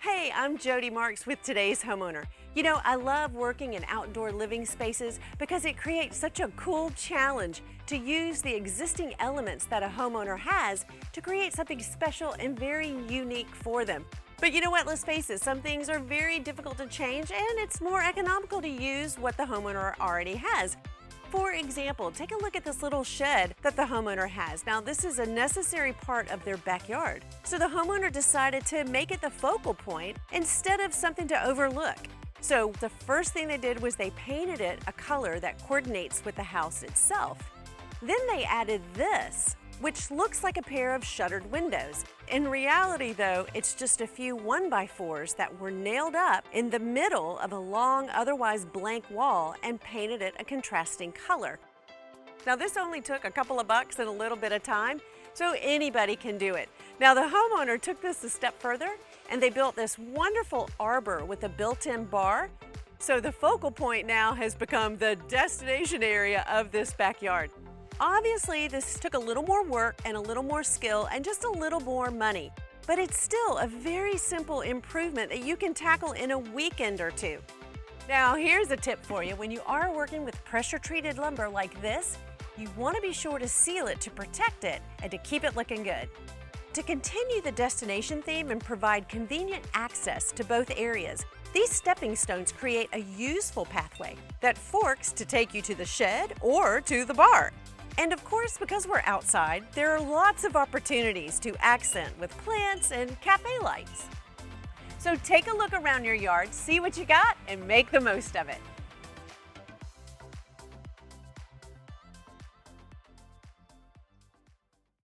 Hey, I'm Jody Marks with today's homeowner. You know, I love working in outdoor living spaces because it creates such a cool challenge to use the existing elements that a homeowner has to create something special and very unique for them. But you know what, let's face it, some things are very difficult to change and it's more economical to use what the homeowner already has. For example, take a look at this little shed that the homeowner has. Now, this is a necessary part of their backyard. So the homeowner decided to make it the focal point instead of something to overlook. So the first thing they did was they painted it a color that coordinates with the house itself. Then they added this, which looks like a pair of shuttered windows. In reality, though, it's just a few 1x4s that were nailed up in the middle of a long, otherwise blank wall and painted it a contrasting color. Now, this only took a couple of bucks and a little bit of time, so anybody can do it. Now, the homeowner took this a step further and they built this wonderful arbor with a built-in bar. So the focal point now has become the destination area of this backyard. Obviously, this took a little more work and a little more skill and just a little more money, but it's still a very simple improvement that you can tackle in a weekend or two. Now, here's a tip for you. When you are working with pressure-treated lumber like this, you want to be sure to seal it to protect it and to keep it looking good. To continue the destination theme and provide convenient access to both areas, these stepping stones create a useful pathway that forks to take you to the shed or to the bar. And of course, because we're outside, there are lots of opportunities to accent with plants and cafe lights. So take a look around your yard, see what you got, and make the most of it.